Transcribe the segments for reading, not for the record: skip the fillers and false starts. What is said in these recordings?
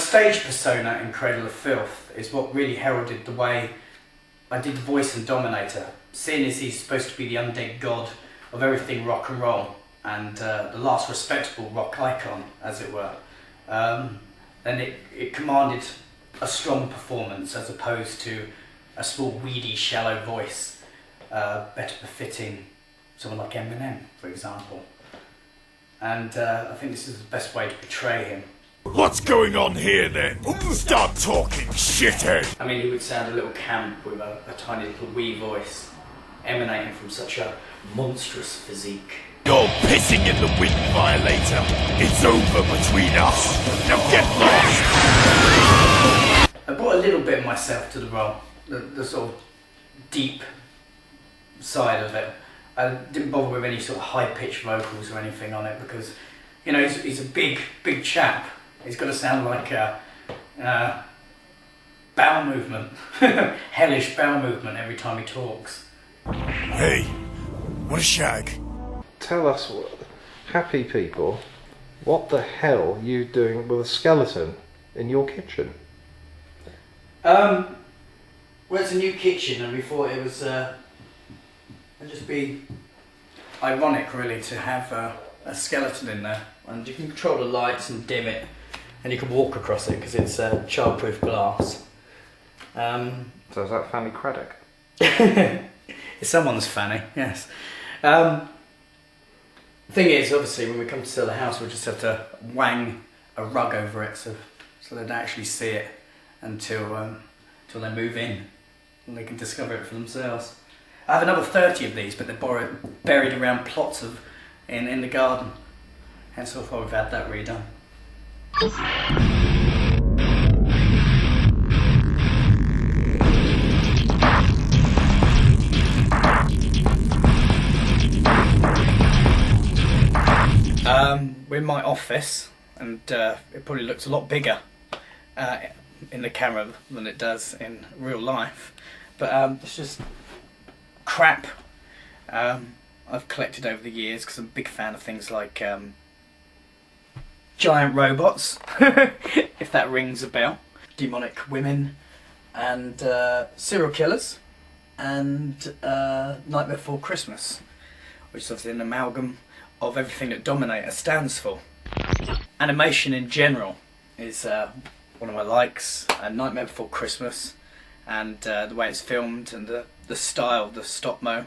stage persona in Cradle of Filth is what really heralded the way I did the voice in Dominator, seeing as he's supposed to be the undead god of everything rock and roll, and the last respectable rock icon, as it were. Then it commanded a strong performance as opposed to a small, weedy, shallow voice, better befitting someone like Eminem, for example. And I think this is the best way to portray him. What's going on here then? Start talking, shithead! I mean, he would sound a little camp with a tiny little wee voice, emanating from such a monstrous physique. You're pissing in the wind, Violator. It's over between us. Now get lost! I brought a little bit of myself to the role, the sort of deep side of it. I didn't bother with any sort of high-pitched vocals or anything on it because, you know, he's a big chap. He's got to sound like a bowel movement, hellish bowel movement every time he talks. Hey, what a shag. Tell us, happy people, what the hell are you doing with a skeleton in your kitchen? Well, it's a new kitchen, and we thought it was it'd just be ironic, really, to have a skeleton in there, and you can control the lights and dim it, and you can walk across it because it's childproof glass. So is that Fanny Craddock? It's someone's Fanny, yes. The thing is, obviously, when we come to sell the house, we'll just have to wang a rug over it so they don't actually see it until they move in and they can discover it for themselves. I have another 30 of these, but they're buried around plots in the garden. Hence why we've had that redone. We're in my office, and it probably looks a lot bigger in the camera than it does in real life. But it's just crap I've collected over the years because I'm a big fan of things like giant robots, if that rings a bell, demonic women, and serial killers, and Nightmare Before Christmas, which is obviously an amalgam of everything that Dominator stands for. Animation in general is one of my likes, and Nightmare Before Christmas, and the way it's filmed, and the style, the stop-mo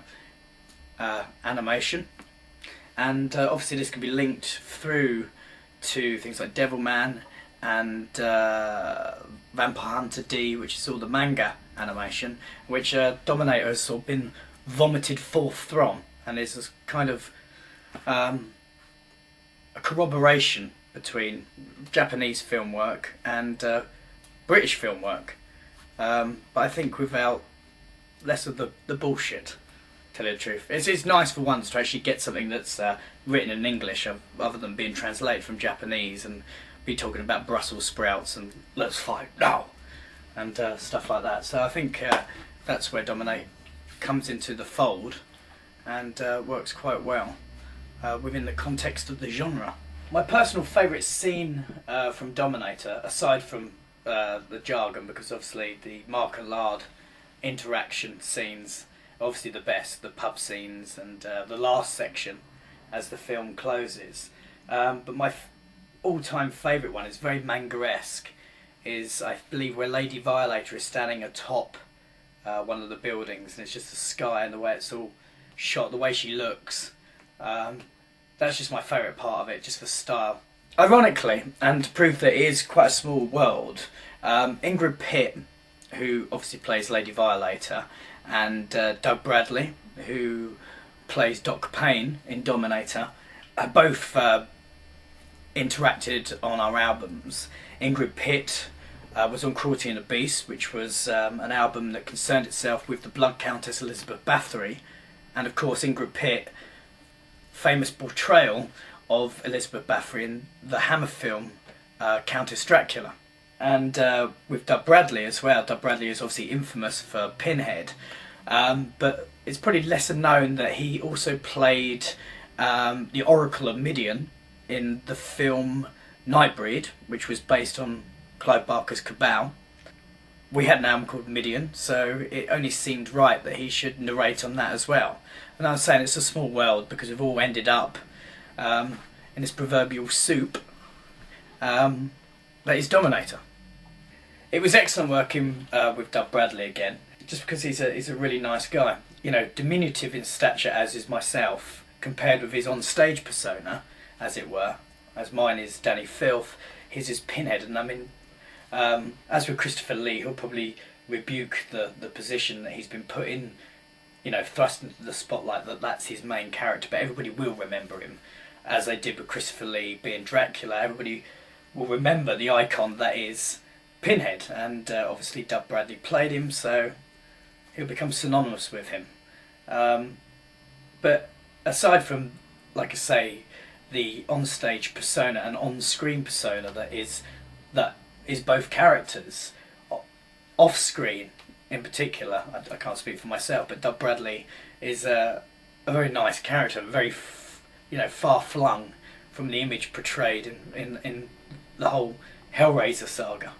animation. And obviously this can be linked through to things like Devilman and Vampire Hunter D, which is all the manga animation, which Dominator has sort of been vomited forth from, and is this kind of a corroboration between Japanese film work and British film work, but I think without less of the bullshit, to tell you the truth. It's nice for once to actually get something that's written in English other than being translated from Japanese and be talking about Brussels sprouts and let's fight now and stuff like that. So I think that's where Dominate comes into the fold and works quite well within the context of the genre. My personal favourite scene from Dominator, aside from the jargon, because obviously the Mark and Lard interaction scenes are obviously the best, the pub scenes and the last section as the film closes. But my all-time favourite one is very manga-esque, is I believe where Lady Violator is standing atop one of the buildings, and it's just the sky and the way it's all shot, the way she looks. That's just my favourite part of it, just for style. Ironically, and to prove that it is quite a small world, Ingrid Pitt, who obviously plays Lady Violator, and Doug Bradley, who plays Doc Payne in Dominator, have both interacted on our albums. Ingrid Pitt was on Cruelty and the Beast, which was an album that concerned itself with the Blood Countess Elizabeth Bathory, and of course Ingrid Pitt, famous portrayal of Elizabeth Bathory in the Hammer film Countess Dracula. And with Doug Bradley as well. Doug Bradley is obviously infamous for Pinhead, but it's probably lesser known that he also played the Oracle of Midian in the film Nightbreed, which was based on Clive Barker's Cabal. We had an album called Midian, so it only seemed right that he should narrate on that as well. And I was saying it's a small world because we've all ended up in this proverbial soup that is Dominator. It was excellent working with Doug Bradley again, just because he's a really nice guy. You know, diminutive in stature as is myself, compared with his on-stage persona, as it were, as mine is Dani Filth, his is Pinhead, and I mean, as with Christopher Lee, he'll probably rebuke the position that he's been put in, you know, thrust into the spotlight, that's his main character, but everybody will remember him, as they did with Christopher Lee being Dracula. Everybody will remember the icon that is Pinhead, and obviously Doug Bradley played him, so he'll become synonymous with him. But aside from, like I say, the on-stage persona and on-screen persona that is both characters, off-screen in particular, I can't speak for myself, but Doug Bradley is a very nice character, very far-flung from the image portrayed in the whole Hellraiser saga.